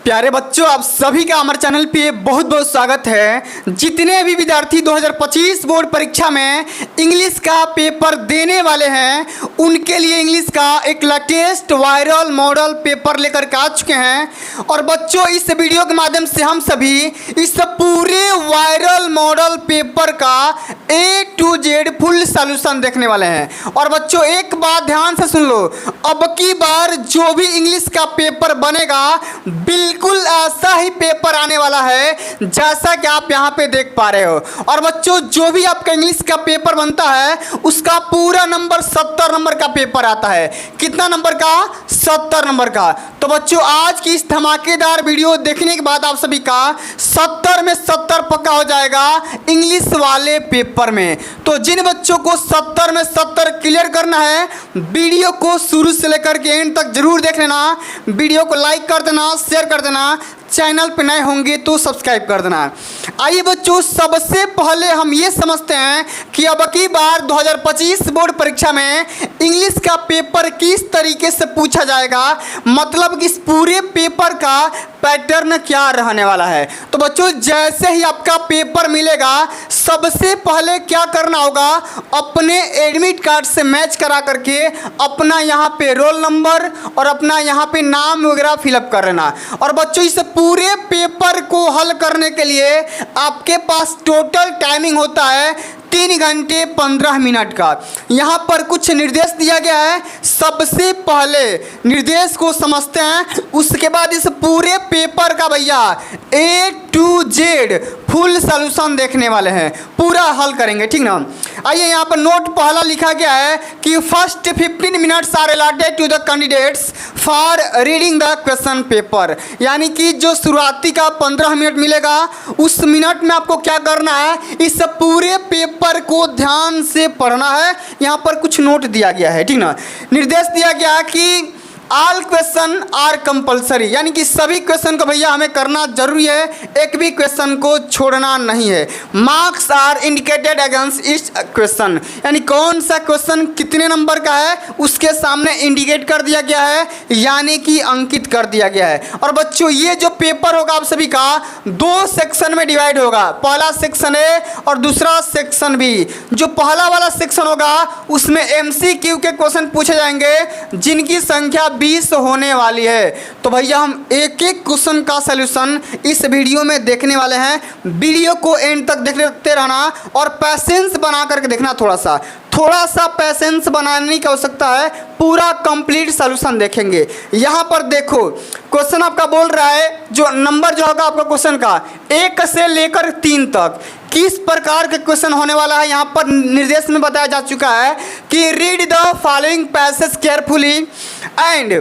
प्यारे बच्चों, आप सभी का हमारे चैनल पे बहुत बहुत स्वागत है। जितने भी विद्यार्थी 2025 बोर्ड परीक्षा में इंग्लिश का पेपर देने वाले हैं उनके लिए इंग्लिश का एक लेटेस्ट वायरल मॉडल पेपर लेकर के आ चुके हैं। और बच्चों, इस वीडियो के माध्यम से हम सभी इस पूरे वायरल मॉडल पेपर का A to Z full solution देखने वाले हैं। और बच्चों, एक बात ध्यान से सुन लो, अब की बार जो भी इंग्लिश का पेपर बनेगा बिल्कुल ऐसा ही पेपर आने वाला है जैसा कि आप यहाँ पे देख पा रहे हो। और बच्चों, जो भी आपका इंग्लिश का पेपर बनता है उसका पूरा नंबर 70 नंबर का पेपर आता है। कितना नंबर का? 70 नंबर का। तो बच्चों, आज की इस धमाकेदार वीडियो देखने के बाद आप सभी का 70 में 70 पक्का हो जाएगा इंग्लिश वाले पेपर में। तो जिन बच्चों को 70 में 70 क्लियर करना है, वीडियो को शुरू से लेकर के एंड तक जरूर देख लेना। वीडियो को लाइक कर देना, शेयर कर देना, चैनल पे नए होंगे तो सब्सक्राइब कर देना। आइए बच्चों, सबसे पहले हम ये समझते हैं कि अब की बार 2025 बोर्ड परीक्षा में इंग्लिश का पेपर किस तरीके से पूछा जाएगा, मतलब कि इस पूरे पेपर का पैटर्न क्या रहने वाला है। तो बच्चों, जैसे ही आपका पेपर मिलेगा सबसे पहले क्या करना होगा, अपने एडमिट कार्ड से मैच करा करके अपना यहाँ पे रोल नंबर और अपना यहाँ पे नाम वगैरह फिलअप कर लेना। और बच्चों, इस पूरे पेपर को हल करने के लिए आपके पास टोटल टाइमिंग होता है 3 घंटे 15 मिनट का। यहाँ पर कुछ निर्देश दिया गया है। सबसे पहले निर्देश को समझते हैं, उसके बाद इस पूरे पेपर का भैया A to Z full solution देखने वाले हैं, पूरा हल करेंगे, ठीक ना। आइए, यहाँ पर नोट पहला लिखा गया है कि first 15 minutes are allotted to the candidates for reading the question paper. यानी कि जो शुरुआती का 15 मिनट मिलेगा उस मिनट में आपको क्या करना है, इस पूरे पेपर को ध्यान से पढ़ना है। यहाँ पर कुछ नोट दिया गया है, ठीक ना। निर्देश दिया गया है कि ऑल क्वेश्चन आर कंपलसरी, यानी कि सभी क्वेश्चन को भैया हमें करना जरूरी है, एक भी क्वेश्चन को छोड़ना नहीं है। Marks are indicated against each question, यानी कौन सा क्वेश्चन कितने नंबर का है उसके सामने इंडिकेट कर दिया गया है, यानी कि अंकित कर दिया गया है। और बच्चों, ये जो पेपर होगा आप सभी का 2 सेक्शन में डिवाइड होगा, पहला सेक्शन है और दूसरा सेक्शन भी। जो पहला वाला सेक्शन होगा उसमें MCQ के क्वेश्चन पूछे जाएंगे जिनकी संख्या 20 होने वाली है। तो भैया हम एक एक क्वेश्चन का सलूशन इस वीडियो में देखने वाले हैं। वीडियो को एंड तक देखते रहना और पैसेंस बना करके देखना। थोड़ा सा पैसेंस बनाने की आवश्यकता है, पूरा कंप्लीट सलूशन देखेंगे। यहाँ पर देखो, क्वेश्चन आपका बोल रहा है, जो नंबर जो होगा आपका क्वेश्चन का 1 से लेकर 3 तक किस प्रकार के क्वेश्चन होने वाला है। यहाँ पर निर्देश में बताया जा चुका है कि read the following passage carefully and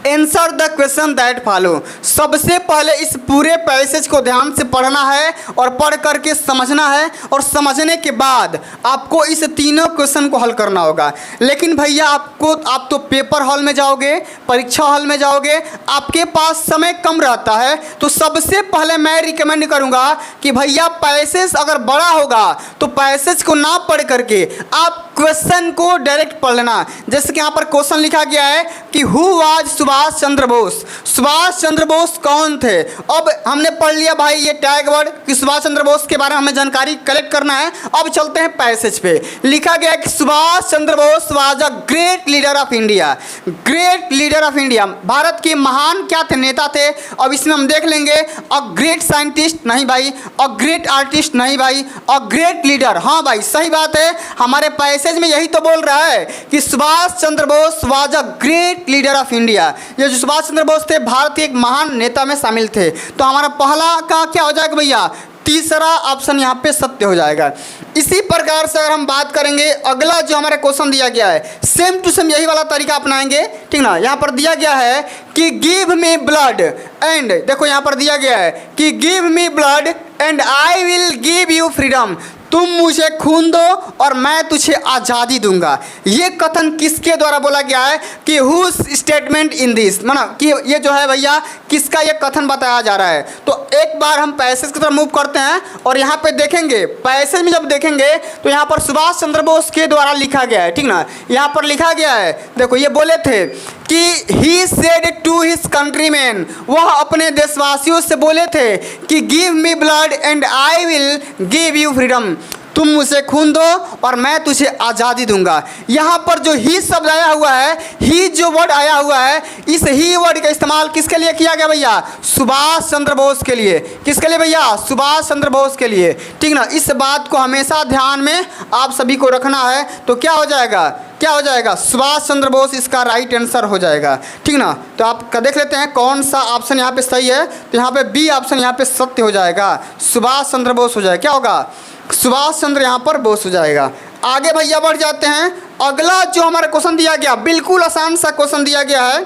answer the question that follow. सबसे पहले इस पूरे पैसेज को ध्यान से पढ़ना है और पढ़ करके समझना है, और समझने के बाद आपको इस तीनों क्वेश्चन को हल करना होगा। लेकिन भैया आप तो पेपर हॉल में जाओगे, परीक्षा हॉल में जाओगे, आपके पास समय कम रहता है। तो सबसे पहले मैं रिकमेंड करूंगा कि भैया पैसेज अगर बड़ा होगा तो पैसेज को ना पढ़ करके आप क्वेश्चन को डायरेक्ट पढ़ लेना। जैसे कि यहाँ पर क्वेश्चन लिखा गया है कि हु वाज सुभाष चंद्र बोस। सुभाष चंद्र बोस कौन थे? अब हमने पढ़ लिया भाई ये टैग वर्ड कि सुभाष चंद्र बोस के बारे में हमें जानकारी कलेक्ट करना है। अब चलते हैं पैसेज पे। लिखा गया है कि Subhash Chandra Bose was a great leader of India. Great leader of India, Bharat के महान क्या थे? नेता थे। अब इसमें हम देख लेंगे अ ग्रेट साइंटिस्ट नहीं भाई, अ ग्रेट आर्टिस्ट नहीं भाई, अ ग्रेट लीडर। हाँ भाई, सही बात है, हमारे पैसेज में यही तो बोल रहा है कि Subhash Chandra Bose was a great leader of India. ये जो सुभाष चंद्र बोस थे भारत के एक महान नेता में शामिल थे। तो हमारा पहला का क्या हो जाएगा भैया? तीसरा ऑप्शन यहाँ पे सत्य हो जाएगा। इसी प्रकार से अगर हम बात करेंगे, अगला जो हमारा क्वेश्चन दिया गया है सेम टू सेम यही वाला तरीका अपनाएंगे, ठीक ना। यहाँ पर दिया गया है कि गिव मी ब्लड एंड, देखो यहाँ पर दिया गया है कि give me blood and I will give you freedom. तुम मुझे खून दो और मैं तुझे आज़ादी दूंगा। ये कथन किसके द्वारा बोला गया है कि हुज स्टेटमेंट इन दिस, माना कि ये जो है भैया किसका ये कथन बताया जा रहा है। तो एक बार हम पैसेज की तरफ मूव करते हैं और यहाँ पे देखेंगे, पैसेज में जब देखेंगे तो यहाँ पर सुभाष चंद्र बोस के द्वारा लिखा गया है, ठीक ना। यहाँ पर लिखा गया है, देखो ये बोले थे कि he said to his countryman, वह अपने देशवासियों से बोले थे कि give me blood and I will give you freedom, तुम मुझे खून दो और मैं तुझे आज़ादी दूंगा। यहाँ पर जो ही शब्द आया हुआ है, ही जो वर्ड आया हुआ है, इस ही वर्ड का इस्तेमाल किसके लिए किया गया भैया? सुभाष चंद्र बोस के लिए। किसके लिए भैया? सुभाष चंद्र बोस के लिए। ठीक ना, इस बात को हमेशा ध्यान में आप सभी को रखना है। तो क्या हो जाएगा, क्या हो जाएगा? सुभाष चंद्र बोस इसका राइट आंसर हो जाएगा। ठीक ना, तो आप देख लेते हैं कौन सा ऑप्शन यहाँ पे सही है। तो यहाँ पे बी ऑप्शन यहाँ पे सत्य हो जाएगा, सुभाष चंद्र बोस हो जाएगा। क्या होगा? सुभाष चंद्र यहाँ पर बोस हो जाएगा। आगे भैया बढ़ जाते हैं। अगला जो हमारा क्वेश्चन दिया गया, बिल्कुल आसान सा क्वेश्चन दिया गया है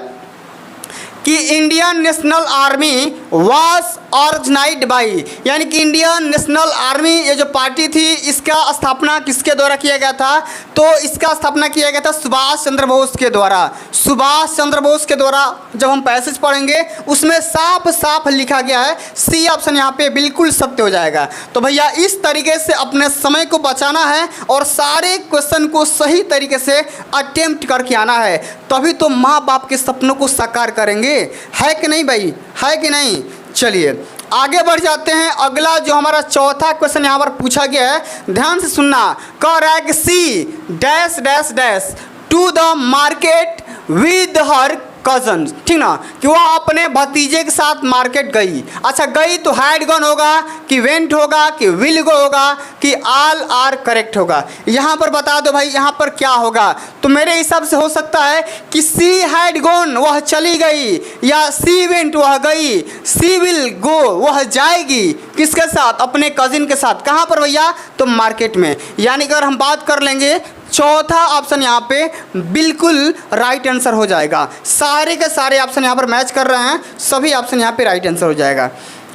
कि Indian national army was organized by, यानी कि इंडियन नेशनल आर्मी ये जो पार्टी थी इसका स्थापना किसके द्वारा किया गया था? तो इसका स्थापना किया गया था सुभाष चंद्र बोस के द्वारा। सुभाष चंद्र बोस के द्वारा जब हम पैसेज पढ़ेंगे उसमें साफ साफ लिखा गया है। सी ऑप्शन यहाँ पे बिल्कुल सत्य हो जाएगा। तो भैया इस तरीके से अपने समय को बचाना है और सारे क्वेश्चन को सही तरीके से अटेम्प्ट करके आना है, तभी तो माँ बाप के सपनों को साकार करेंगे। है कि नहीं भाई? है कि नहीं? चलिए आगे बढ़ जाते हैं। अगला जो हमारा चौथा क्वेश्चन यहाँ पर पूछा गया है, ध्यान से सुनना। Correct C dash dash dash to the market with her cousin, ठीक ना, कि वह अपने भतीजे के साथ मार्केट गई। अच्छा गई तो हैड गॉन होगा कि वेंट होगा कि विल गो होगा कि ऑल आर करेक्ट होगा? यहाँ पर बता दो भाई यहाँ पर क्या होगा? तो मेरे हिसाब से हो सकता है कि सी हैड गॉन वह चली गई, या सी वेंट वह गई, सी विल गो वह जाएगी। किसके साथ? अपने कजिन के साथ। कहाँ पर भैया? तो मार्केट में। यानी कि अगर हम बात कर लेंगे चौथा ऑप्शन यहाँ पे बिल्कुल राइट आंसर हो जाएगा। सारे के सारे ऑप्शन यहाँ पर मैच कर रहे हैं, सभी ऑप्शन यहाँ पे राइट आंसर हो जाएगा।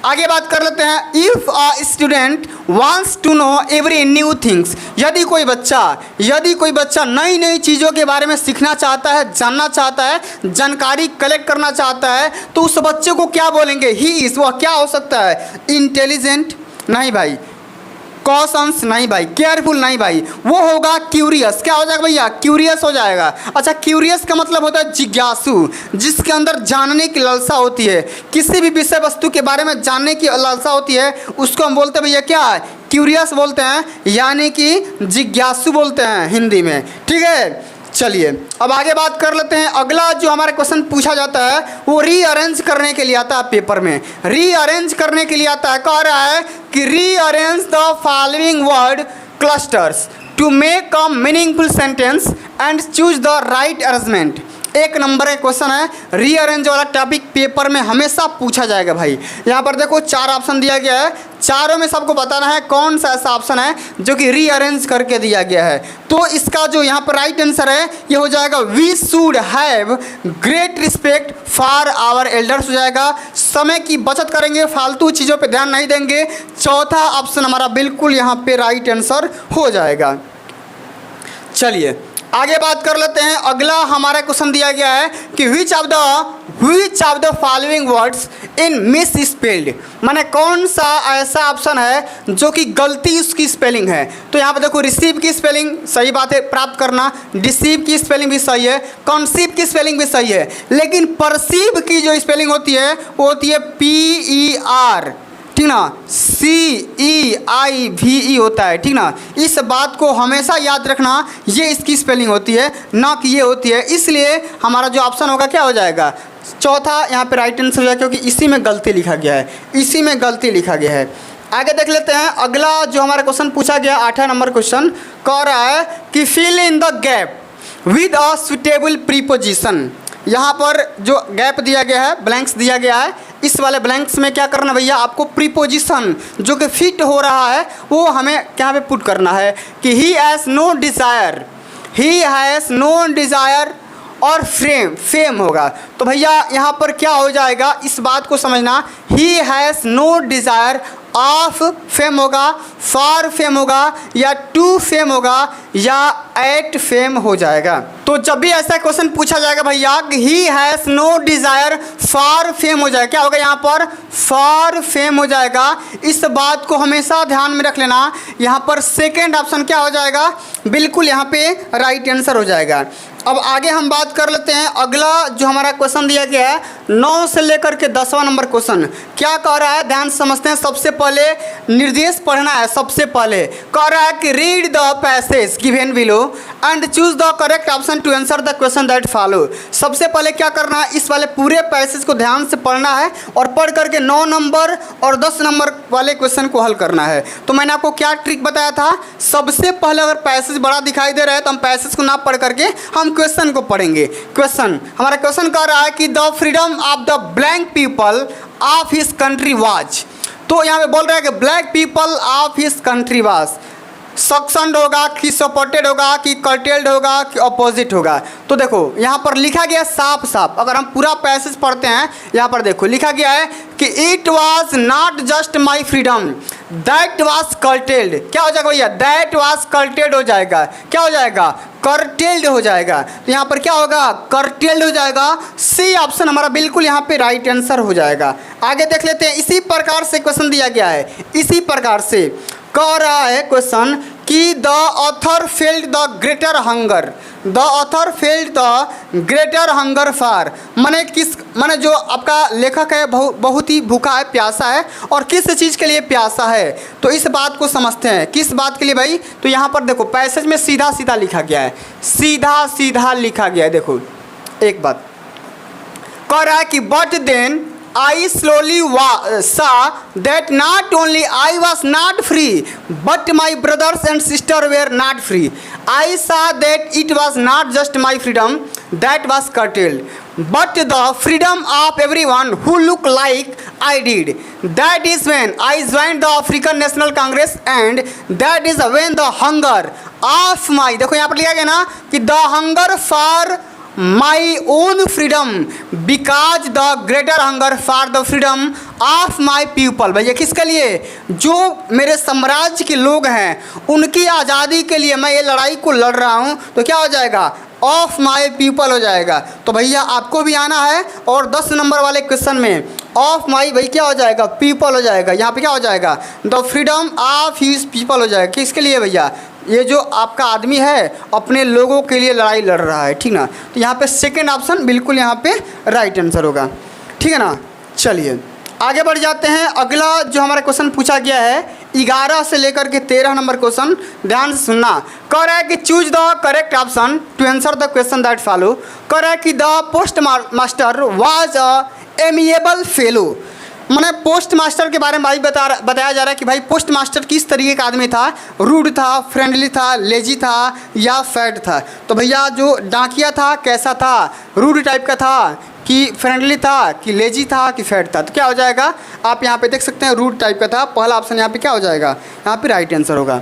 आगे बात कर लेते हैं। If a student wants to know every new things, यदि कोई बच्चा नई नई चीज़ों के बारे में सीखना चाहता है, जानना चाहता है, जानकारी कलेक्ट करना चाहता है, तो उस बच्चे को क्या बोलेंगे? ही इज़, वह क्या हो सकता है? इंटेलिजेंट नहीं भाई, कॉशंस नहीं भाई, केयरफुल नहीं भाई, वो होगा क्यूरियस। क्या हो जाएगा भैया? क्यूरियस हो जाएगा। अच्छा क्यूरियस का मतलब होता है जिज्ञासु, जिसके अंदर जानने की लालसा होती है, किसी भी विषय वस्तु के बारे में जानने की लालसा होती है, उसको हम बोलते हैं भैया क्या? क्यूरियस बोलते हैं, यानी कि जिज्ञासु बोलते हैं हिंदी में। ठीक है, चलिए अब आगे बात कर लेते हैं। अगला जो हमारा क्वेश्चन पूछा जाता है वो रीअरेंज करने के लिए आता है पेपर में। रीअरेंज करने के लिए आता है, कह रहा है कि rearrange the following word clusters to make a meaningful sentence and choose the right arrangement. एक नंबर का क्वेश्चन है, रीअरेंज वाला टॉपिक पेपर में हमेशा पूछा जाएगा भाई। यहाँ पर देखो 4 ऑप्शन दिया गया है, चारों में सबको बताना है कौन सा ऐसा ऑप्शन है जो कि रीअरेंज करके दिया गया है। तो इसका जो यहाँ पर राइट आंसर है ये हो जाएगा we should have great respect for our elders हो जाएगा। समय की बचत करेंगे, फालतू चीज़ों पे ध्यान नहीं देंगे। चौथा ऑप्शन हमारा बिल्कुल यहाँ पे राइट आंसर हो जाएगा। चलिए आगे बात कर लेते हैं। अगला हमारा क्वेश्चन दिया गया है कि which of the following words in miss spelled, माने कौन सा ऐसा ऑप्शन है जो कि गलती उसकी स्पेलिंग है? तो यहाँ पर देखो रिसीव की स्पेलिंग सही बात है, प्राप्त करना, डिसीव की स्पेलिंग भी सही है, कॉन्सीव की स्पेलिंग भी सही है, लेकिन परसीव की जो स्पेलिंग होती है वो होती है PER, ठीक ना, CEIVE होता है। ठीक ना, इस बात को हमेशा याद रखना, ये इसकी स्पेलिंग होती है ना कि ये होती है। इसलिए हमारा जो ऑप्शन होगा क्या हो जाएगा? चौथा यहाँ पे राइट आंसर हो जाएगा, क्योंकि इसी में गलती लिखा गया है, इसी में गलती लिखा गया है। आगे देख लेते हैं। अगला जो हमारा क्वेश्चन पूछा गया 8वां नंबर क्वेश्चन कह रहा है कि fill in the gap with a suitable preposition. यहाँ पर जो गैप दिया गया है, ब्लैंक्स दिया गया है, इस वाले ब्लैंक्स में क्या करना भैया? आपको प्रीपोजिशन जो कि फिट हो रहा है वो हमें क्या पे पुट करना है कि he has no desire, he has no desire और फेम होगा। तो भैया यहाँ पर क्या हो जाएगा इस बात को समझना, he has no desire of fame होगा, फॉर फेम होगा, या टू फेम होगा, या एट फेम हो जाएगा। तो जब भी ऐसा क्वेश्चन पूछा जाएगा भैया कि he has no desire for fame हो जाएगा, क्या होगा यहाँ पर? फॉर फेम हो जाएगा। इस बात को हमेशा ध्यान में रख लेना। यहाँ पर सेकेंड ऑप्शन क्या हो जाएगा? बिल्कुल यहाँ पे राइट आंसर हो जाएगा। अब आगे हम बात कर लेते हैं। अगला जो हमारा क्वेश्चन दिया गया है 9 से लेकर के 10वां नंबर क्वेश्चन क्या कह रहा है, ध्यान से समझते हैं। सबसे पहले निर्देश पढ़ना है। सबसे पहले कह रहा है कि read the passage given below and choose the correct option to answer the question that follow. सबसे पहले क्या करना है, इस वाले पूरे पैसेज को ध्यान से पढ़ना है और पढ़ करके 9 नंबर और 10 नंबर वाले क्वेश्चन को हल करना है। तो मैंने आपको क्या ट्रिक बताया था, सबसे पहले अगर पैसेज बड़ा दिखाई दे रहा है तो हम पैसेज को ना पढ़ करके हम क्वेश्चन को पढ़ेंगे। क्वेश्चन हमारा क्वेश्चन कह रहा है कि the freedom of the blank people of his country was. तो यहाँ पे बोल रहा है कि black people of his country was सक्शनड होगा कि सपोर्टेड होगा कि कर्टेल्ड होगा कि अपोजिट होगा। तो देखो यहाँ पर लिखा गया साफ साफ, अगर हम पूरा पैसेज पढ़ते हैं यहाँ पर देखो लिखा गया है कि it was not just my freedom that was curtailed. क्या हो जाएगा भैया, दैट वाज कर्टेल्ड हो जाएगा, क्या हो जाएगा, कर्टेल्ड हो जाएगा। तो यहाँ पर क्या होगा, कर्टेल्ड हो जाएगा। सी ऑप्शन हमारा बिल्कुल यहाँ पे राइट आंसर हो जाएगा। आगे देख लेते हैं, इसी प्रकार से क्वेश्चन दिया गया है, इसी प्रकार से कह रहा है क्वेश्चन कि the author failed the greater hunger, the author failed the greater hunger for, माने किस, माने जो आपका लेखक है बहुत ही भूखा है, प्यासा है, और किस चीज़ के लिए प्यासा है। तो इस बात को समझते हैं, किस बात के लिए भाई। तो यहाँ पर देखो पैसेज में सीधा सीधा लिखा गया है, सीधा सीधा लिखा गया है। देखो एक बात कह रहा है कि but then I slowly saw that not only I was not free, but my brothers and sisters were not free. I saw that it was not just my freedom that was curtailed, but the freedom of everyone who looked like I did. That is when I joined the African National Congress, and that is when the hunger of my, देखो यहाँ पर लिखा गया ना कि the hunger for my own freedom because the greater hunger for the freedom of my people। भैया किसके लिए, जो मेरे साम्राज्य के लोग हैं उनकी आज़ादी के लिए मैं ये लड़ाई को लड़ रहा हूँ। तो क्या हो जाएगा, ऑफ माई पीपल हो जाएगा। तो भैया आपको भी आना है और 10 नंबर वाले क्वेश्चन में ऑफ माई भाई क्या हो जाएगा, पीपल हो जाएगा। यहाँ पे क्या हो जाएगा, the freedom of his people हो जाएगा। किसके लिए भैया, ये जो आपका आदमी है अपने लोगों के लिए लड़ाई लड़ रहा है, ठीक ना। तो यहाँ पे सेकंड ऑप्शन बिल्कुल यहाँ पे राइट आंसर होगा, ठीक है ना। चलिए आगे बढ़ जाते हैं। अगला जो हमारा क्वेश्चन पूछा गया है 11 से लेकर के 13 नंबर क्वेश्चन, ध्यान से सुनना। कह रहा है कि choose the correct option to answer the question that follow. कह रहा है कि the post master was a amiable fellow, मैंने पोस्ट मास्टर के बारे में भाई बताया जा रहा है कि भाई पोस्ट मास्टर किस तरीके का आदमी था, रूड था, फ्रेंडली था, लेजी था या फैट था। तो भैया जो डाकिया था कैसा था, रूड टाइप का था कि फ्रेंडली था कि लेजी था कि फैट था। तो क्या हो जाएगा, आप यहाँ पे देख सकते हैं रूड टाइप का था। पहला ऑप्शन यहाँ पे क्या हो जाएगा, यहाँ पे राइट आंसर होगा,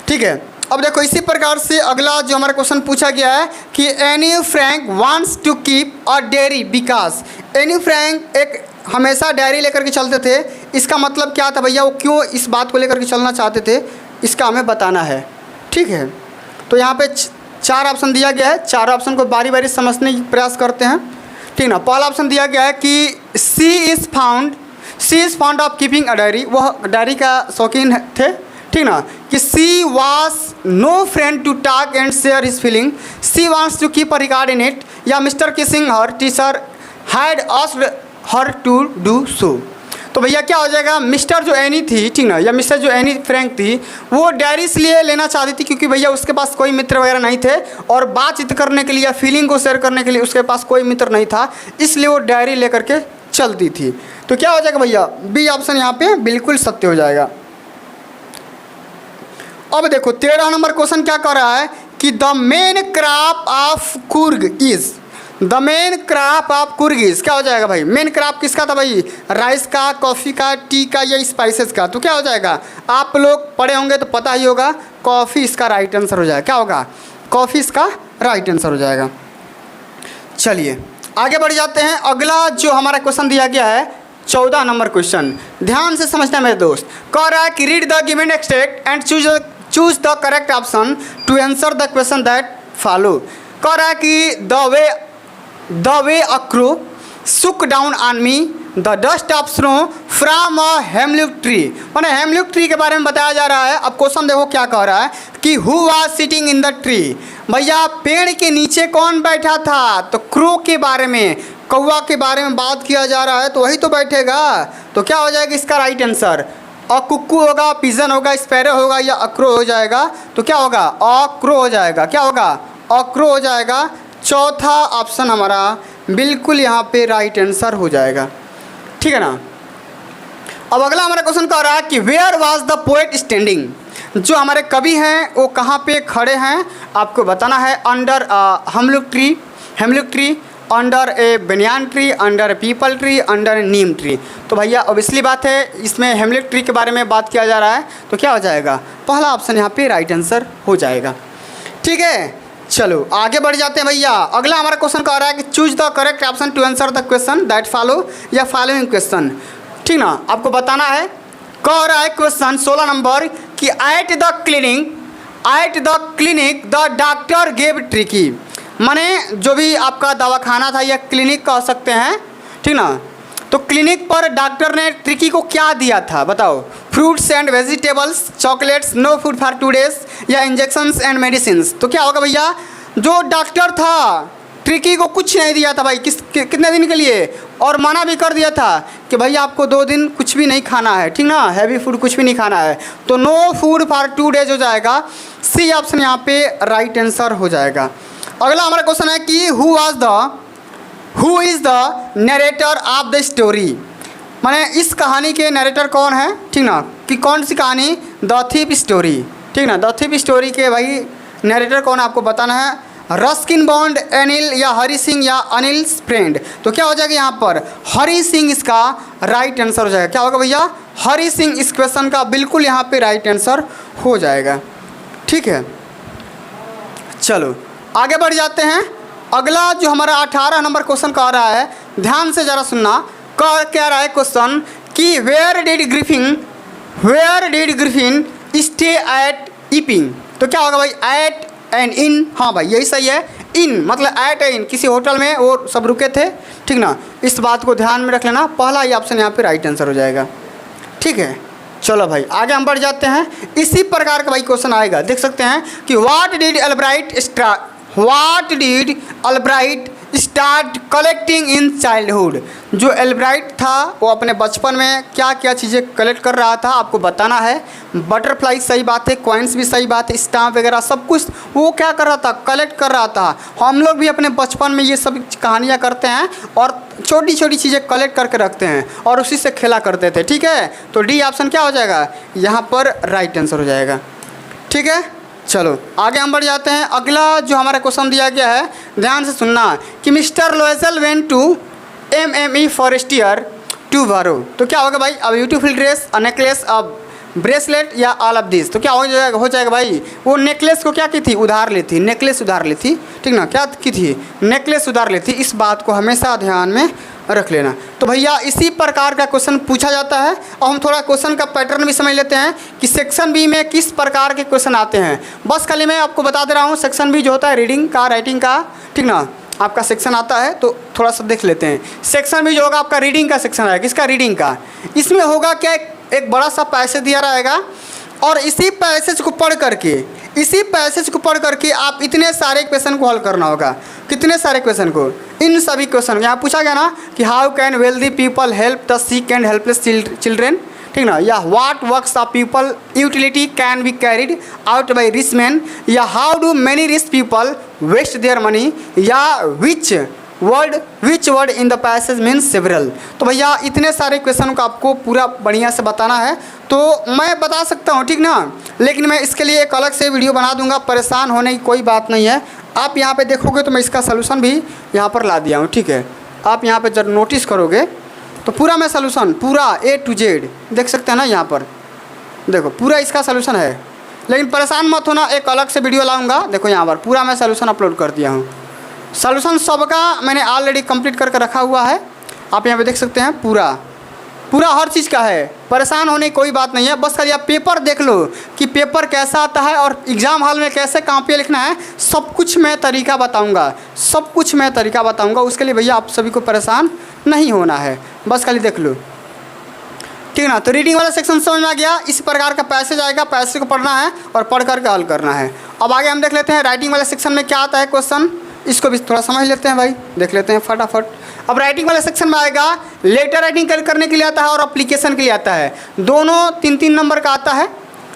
ठीक है। अब देखो इसी प्रकार से अगला जो हमारा क्वेश्चन पूछा गया है कि Anne Frank wants to keep a diary because, Anne Frank एक हमेशा डायरी लेकर के चलते थे। इसका मतलब क्या था भैया, वो क्यों इस बात को लेकर के चलना चाहते थे, इसका हमें बताना है, ठीक है। तो यहाँ पे 4 ऑप्शन दिया गया है, 4 ऑप्शन को बारी बारी समझने की प्रयास करते हैं, ठीक ना। पहला ऑप्शन दिया गया है कि she is found of keeping a diary, वह डायरी का शौकीन थे, ठीक ना। कि she was no friend to talk and share his feeling, she wants to keep a record in it, या Mister Keesing her teacher had asked her to do so. तो भैया क्या हो जाएगा, मिस्टर जो एनी थी, ठीक ना, या मिस्टर जो एनी फ्रैंक थी वो डायरी इसलिए लेना चाहती थी क्योंकि भैया उसके पास कोई मित्र वगैरह नहीं थे और बातचीत करने के लिए या फीलिंग को शेयर करने के लिए उसके पास कोई मित्र नहीं था, इसलिए वो डायरी लेकर के चलती थी। तो क्या हो जाएगा भैया, बी ऑप्शन यहाँ पे बिल्कुल सत्य हो जाएगा। अब देखो 13 नंबर क्वेश्चन क्या कर रहा है कि the main crop of Coorg is, the main crop of Coorg is, क्या हो जाएगा भाई, मेन क्रॉप किसका था भाई, राइस का, कॉफ़ी का, टी का या स्पाइसेस का। तो क्या हो जाएगा, आप लोग पढ़े होंगे तो पता ही होगा, कॉफ़ी इसका राइट आंसर हो जाएगा। क्या होगा, कॉफ़ी इसका राइट आंसर हो जाएगा। चलिए आगे बढ़ जाते हैं। अगला जो हमारा क्वेश्चन दिया गया है 14 नंबर क्वेश्चन, ध्यान से समझना मेरे दोस्त। कह रहा है कि read the given extract and choose the correct option to answer the question that follow. कह रहा है कि the way a crow shook down on me the dust of snow from a hemlock tree. मैंने हेमलुक ट्री के बारे में बताया जा रहा है। अब क्वेश्चन देखो क्या कह रहा है कि who was sitting in the tree. भैया पेड़ के नीचे कौन बैठा था? तो क्रो के बारे में, कौवा के बारे में बात किया जा रहा है, तो वही तो बैठेगा। तो क्या हो जाएगा इसका राइट आंसर? अ कुक्कू होगा, पिजन होगा, स्पैरो होगा या अक्रो हो जाएगा? तो क्या होगा? अक्रो हो जाएगा। क्या होगा? अक्रो हो जाएगा। चौथा ऑप्शन हमारा बिल्कुल यहाँ पे राइट आंसर हो जाएगा। ठीक है ना। अब अगला हमारा क्वेश्चन कह रहा है कि where was the poet standing. जो हमारे कवि हैं वो कहाँ पे खड़े हैं आपको बताना है। अंडर हेमलुक ट्री, अंडर ए बनियान ट्री, अंडर ए पीपल ट्री, अंडर ए नीम ट्री। तो भैया ऑब्वियसली बात है इसमें हेमलुक ट्री के बारे में बात किया जा रहा है, तो क्या हो जाएगा? पहला ऑप्शन यहाँ पे राइट आंसर हो जाएगा। ठीक है, चलो आगे बढ़ जाते हैं भैया। अगला हमारा क्वेश्चन कह रहा है कि choose the correct option to answer the question that follow या फॉलोइंग क्वेश्चन। ठीक ना, आपको बताना है। कह रहा है क्वेश्चन 16 नंबर कि at the clinic the doctor gave tricky. माने जो भी आपका दवाखाना था या क्लिनिक कह सकते हैं, ठीक ना। तो क्लिनिक पर डॉक्टर ने ट्रिकी को क्या दिया था बताओ? Fruits and vegetables, chocolates, no food for 2 days या इंजेक्शंस एंड मेडिसिन्स। तो क्या होगा भैया? जो डॉक्टर था ट्रिकी को कुछ नहीं दिया था भाई, कितने दिन के लिए, और मना भी कर दिया था कि भाई आपको 2 दिन कुछ भी नहीं खाना है, ठीक ना, हैवी फूड कुछ भी नहीं खाना है। तो नो फूड फॉर 2 days हो जाएगा। सी ऑप्शन यहाँ पे राइट आंसर हो जाएगा। अगला हमारा क्वेश्चन है कि who is the narrator of the story. माने इस कहानी के नरेटर कौन है, ठीक ना, कि कौन सी कहानी? The thief story. ठीक ना, द थीफ स्टोरी के भाई नरेटर कौन है आपको बताना है। रस्किन बॉन्ड, अनिल या हरी सिंह या अनिल फ्रेंड। तो क्या हो जाएगा यहाँ पर? हरी सिंह इसका राइट आंसर हो जाएगा। क्या होगा भैया? हरी सिंह इस क्वेश्चन का बिल्कुल यहाँ पे राइट आंसर हो जाएगा। ठीक है, चलो आगे बढ़ जाते हैं। अगला जो हमारा 18 नंबर क्वेश्चन कह रहा है, ध्यान से ज़रा सुनना। क्या रहा है क्वेश्चन कि where did Griffin stay at Iping. तो क्या होगा भाई? At and in. हाँ भाई यही सही है। इन मतलब एट इन, किसी होटल में वो सब रुके थे, ठीक ना। इस बात को ध्यान में रख लेना। पहला ही ऑप्शन यहाँ पे राइट आंसर हो जाएगा। ठीक है, चलो भाई आगे हम बढ़ जाते हैं। इसी प्रकार का भाई क्वेश्चन आएगा, देख सकते हैं कि what did Albright start collecting in childhood. जो एल्ब्राइट था वो अपने बचपन में क्या क्या चीज़ें कलेक्ट कर रहा था आपको बताना है। बटरफ्लाई सही बात है, कॉइन्स भी सही बात है, स्टाम्प वगैरह सब कुछ वो क्या कर रहा था? कलेक्ट कर रहा था। हम लोग भी अपने बचपन में ये सब कहानियाँ करते हैं और छोटी छोटी चीज़ें कलेक्ट करके रखते हैं और उसी से खेला करते थे। ठीक है, तो डी ऑप्शन क्या हो जाएगा? यहाँ पर राइट आंसर हो जाएगा। ठीक है, चलो आगे हम बढ़ जाते हैं। अगला जो हमारा क्वेश्चन दिया गया है, ध्यान से सुनना कि Mister Loisel went to MME Forestier to borrow. तो क्या होगा भाई? अब beautiful dress, a necklace, a bracelet या ऑल ऑफ दिस। तो क्या हो जाएगा भाई? वो नेकलेस को क्या की थी? उधार ली थी, नेकलेस उधार ली थी, ठीक ना। क्या की थी? नेकलेस उधार ली थी। इस बात को हमेशा ध्यान में रख लेना। तो भैया इसी प्रकार का क्वेश्चन पूछा जाता है। और हम थोड़ा क्वेश्चन का पैटर्न भी समझ लेते हैं कि सेक्शन बी में किस प्रकार के क्वेश्चन आते हैं। बस खाली मैं आपको बता दे रहा हूँ, सेक्शन बी जो होता है रीडिंग का, राइटिंग का, ठीक ना, आपका सेक्शन आता है। तो थोड़ा सा देख लेते हैं। सेक्शन बी जो होगा आपका रीडिंग का सेक्शन है। किसका? रीडिंग का। इसमें होगा क्या? एक बड़ा सा पैसेज दिया रहेगा और इसी पैसेज को पढ़ करके आप इतने सारे क्वेश्चन को हल करना होगा। कितने सारे क्वेश्चन को? इन सभी क्वेश्चन यहाँ पूछा गया ना कि how can wealthy people help the sick and helpless children, ठीक ना, या what works of people utility can be carried out by rich man, या how do many rich people waste their money, या which word in the passage means several. तो भैया इतने सारे question को आपको पूरा बढ़िया से बताना है। तो मैं बता सकता हूँ, ठीक ना, लेकिन मैं इसके लिए एक अलग से वीडियो बना दूंगा। परेशान होने की कोई बात नहीं है। आप यहाँ पे देखोगे तो मैं इसका सलूशन भी यहाँ पर ला दिया हूँ। ठीक है, आप यहाँ पे जब नोटिस करोगे तो पूरा मैं सलूशन पूरा A to Z देख सकते हैं ना। यहाँ पर देखो पूरा इसका सलूशन है, लेकिन परेशान मत होना, एक अलग से वीडियो लाऊंगा। देखो यहाँ पर पूरा मैं सलूशन अपलोड कर दिया हूँ। सलूशन सबका मैंने ऑलरेडी कंप्लीट करके रखा हुआ है। आप यहाँ पे देख सकते हैं पूरा हर चीज़ का है, परेशान होने की कोई बात नहीं है। बस खाली आप पेपर देख लो कि पेपर कैसा आता है और एग्ज़ाम हॉल में कैसे कॉपी लिखना है, सब कुछ मैं तरीका बताऊंगा, सब कुछ मैं तरीका बताऊंगा। उसके लिए भैया आप सभी को परेशान नहीं होना है, बस खाली देख लो, ठीक ना। तो रीडिंग वाला सेक्शन समझ में आ गया। इस प्रकार का पैसेज आएगा, पैसेज को पढ़ना है और पढ़ करके हल करना है। अब आगे हम देख लेते हैं राइटिंग वाले सेक्शन में क्या आता है क्वेश्चन, इसको भी थोड़ा समझ लेते हैं भाई, देख लेते हैं फटाफट। अब राइटिंग वाले सेक्शन में आएगा, लेटर राइटिंग करने के लिए आता है और अप्लीकेशन के लिए आता है। दोनों 3-3 नंबर का आता है,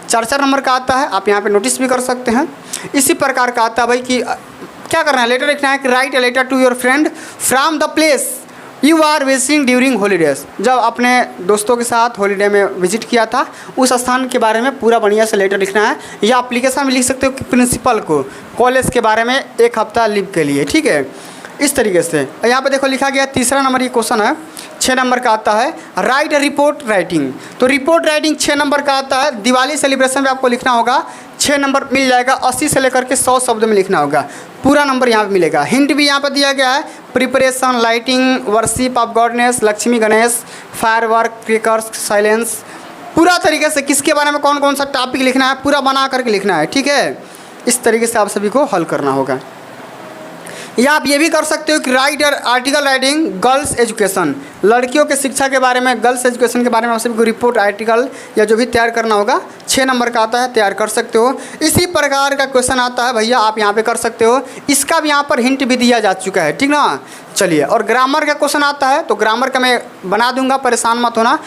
4-4 नंबर का आता है। आप यहाँ पे नोटिस भी कर सकते हैं। इसी प्रकार का आता है भाई कि क्या करना है, लेटर लिखना है कि write a letter to your friend from the place you are visiting during holidays. जब अपने दोस्तों के साथ हॉलीडे में विजिट किया था, उस स्थान के बारे में पूरा बढ़िया से लेटर लिखना है। या एप्लीकेशन में लिख सकते हो कि प्रिंसिपल को कॉलेज के बारे में 1 हफ्ता लीव के लिए, ठीक है, इस तरीके से। यहाँ पे देखो लिखा गया, तीसरा नंबर ये क्वेश्चन है, 6 नंबर का आता है, राइट रिपोर्ट राइटिंग। तो रिपोर्ट राइटिंग 6 नंबर का आता है। दिवाली सेलिब्रेशन में आपको लिखना होगा, 6 नंबर मिल जाएगा। 80 से लेकर के 100 शब्द में लिखना होगा, पूरा नंबर यहाँ पे मिलेगा। हिंट भी यहाँ पर दिया गया है, preparation, lighting, worship of goodness, Lakshmi Ganesh, firework, crackers, silence, पूरा तरीके से किसके बारे में कौन कौन सा टॉपिक लिखना है पूरा बना करके लिखना है, ठीक है। इस तरीके से आप सभी को हल करना होगा। या आप ये भी कर सकते हो कि right article writing girls education, लड़कियों के शिक्षा के बारे में, गर्ल्स एजुकेशन के बारे में आप सभी को रिपोर्ट आर्टिकल या जो भी तैयार करना होगा, 6 नंबर का आता है, तैयार कर सकते हो। इसी प्रकार का क्वेश्चन आता है भैया, आप यहाँ पे कर सकते हो। इसका भी यहाँ पर हिंट भी दिया जा चुका है, ठीक ना। चलिए, और ग्रामर का क्वेश्चन आता है, तो ग्रामर का मैं बना दूंगा, परेशान मत होना।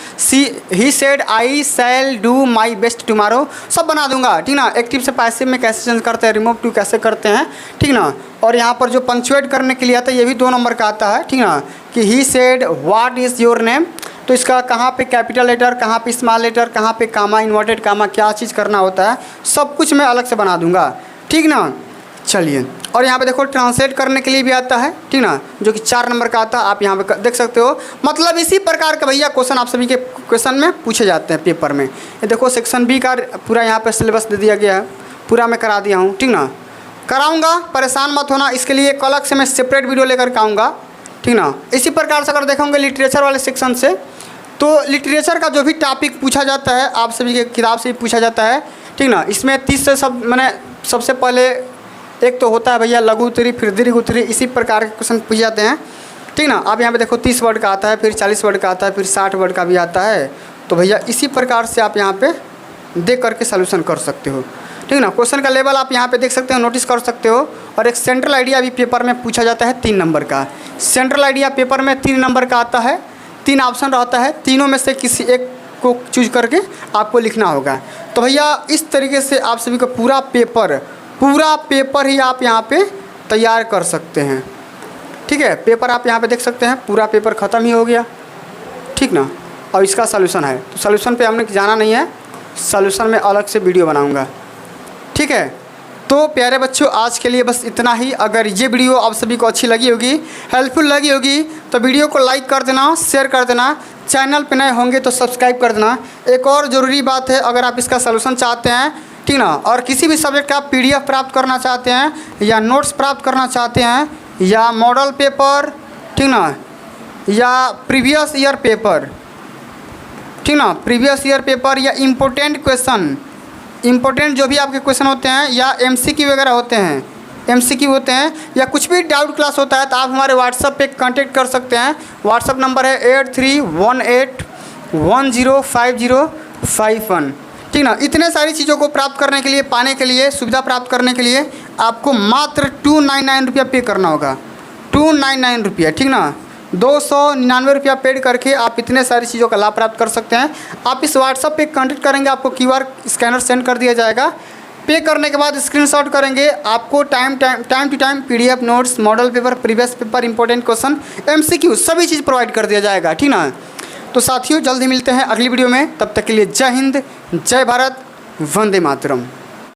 He said I shall do my best tomorrow, सब बना दूंगा, ठीक ना। एक्टिव से पैसिव में कैसे चेंज करते हैं, रिमूव टू कैसे करते हैं, ठीक ना। और यहाँ पर जो पंक्चुएट करने के लिए आता है, ये भी 2 नंबर का आता है, ठीक ना, कि he said what is your name. तो इसका कहाँ पे कैपिटल लेटर, कहाँ पे स्मॉल लेटर, कहाँ पे कामा, इन्वर्टेड कामा, क्या चीज़ करना होता है, सब कुछ मैं अलग से बना दूंगा, ठीक ना। चलिए, और यहाँ पे देखो ट्रांसलेट करने के लिए भी आता है, ठीक ना, जो कि 4 नंबर का आता है। आप यहाँ पे देख सकते हो। मतलब इसी प्रकार का भैया क्वेश्चन आप सभी के क्वेश्चन में पूछे जाते हैं पेपर में। ये देखो सेक्शन बी का पूरा यहाँ पे सिलेबस दे दिया गया है, पूरा मैं करा दिया हूँ, ठीक ना। कराऊंगा, परेशान मत होना, इसके लिए एक अलग से मैं सेपरेट वीडियो लेकर के आऊँगा, ठीक ना। इसी प्रकार से अगर देखोगे लिटरेचर वाले सेक्शन से, तो लिटरेचर का जो भी टॉपिक पूछा जाता है आप सभी के किताब से भी पूछा जाता है, ठीक ना। इसमें 30 से सब मैंने सबसे पहले एक तो होता है भैया लघु उत्तरी, फिर दीर्घ उत्तरी, इसी प्रकार के क्वेश्चन पूछे जाते हैं, ठीक ना। आप यहाँ पे देखो 30 वर्ड का आता है, फिर 40 वर्ड का आता है, फिर 60 वर्ड का भी आता है। तो भैया इसी प्रकार से आप यहाँ पे देख करके सॉल्यूशन कर सकते हो, ठीक ना। क्वेश्चन का लेवल आप यहाँ पे देख सकते हो, नोटिस कर सकते हो। और एक सेंट्रल आइडिया भी पेपर में पूछा जाता है 3 नंबर का। सेंट्रल आइडिया पेपर में 3 नंबर का आता है, 3 ऑप्शन रहता है, तीनों में से किसी एक को चूज करके आपको लिखना होगा। तो भैया इस तरीके से आप सभी को पूरा पेपर ही आप यहाँ पे तैयार कर सकते हैं, ठीक है। पेपर आप यहाँ पे देख सकते हैं, पूरा पेपर ख़त्म ही हो गया, ठीक ना। और इसका सॉल्यूशन है, तो सॉल्यूशन पे हमने जाना नहीं है, सॉल्यूशन में अलग से वीडियो बनाऊंगा, ठीक है। तो प्यारे बच्चों, आज के लिए बस इतना ही। अगर ये वीडियो आप सभी को अच्छी लगी होगी, हेल्पफुल लगी होगी, तो वीडियो को लाइक कर देना, शेयर कर देना, चैनल पे नए होंगे तो सब्सक्राइब कर देना। एक और ज़रूरी बात है, अगर आप इसका सॉल्यूशन चाहते हैं, ठीक ना, और किसी भी सब्जेक्ट का PDF प्राप्त करना चाहते हैं, या नोट्स प्राप्त करना चाहते हैं, या मॉडल पेपर, ठीक ना, या प्रीवियस ईयर पेपर, ठीक ना, प्रीवियस ईयर पेपर, या इम्पोर्टेंट क्वेश्चन, इम्पोर्टेंट जो भी आपके क्वेश्चन होते हैं, या MCQ वगैरह होते हैं, MCQ होते हैं, या कुछ भी डाउट क्लास होता है, तो आप हमारे व्हाट्सएप पे कांटेक्ट कर सकते हैं। व्हाट्सएप नंबर है 8318105051, ठीक ना। इतने सारी चीज़ों को प्राप्त करने के लिए, पाने के लिए, सुविधा प्राप्त करने के लिए आपको मात्र 299 रुपया पे करना होगा, 299 रुपया, ठीक ना। 299 रुपया पेड करके आप इतने सारी चीज़ों का लाभ प्राप्त कर सकते हैं। आप इस व्हाट्सएप पे कांटेक्ट करेंगे, आपको QR स्कैनर सेंड कर दिया जाएगा। पे करने के बाद स्क्रीनशॉट करेंगे, आपको time to time PDF notes, model paper, previous paper, important question, MCQ सभी चीज़ प्रोवाइड कर दिया जाएगा, ठीक ना। तो साथियों, जल्दी मिलते हैं अगली वीडियो में, तब तक के लिए जय हिंद, जय भारत, वंदे मातरम।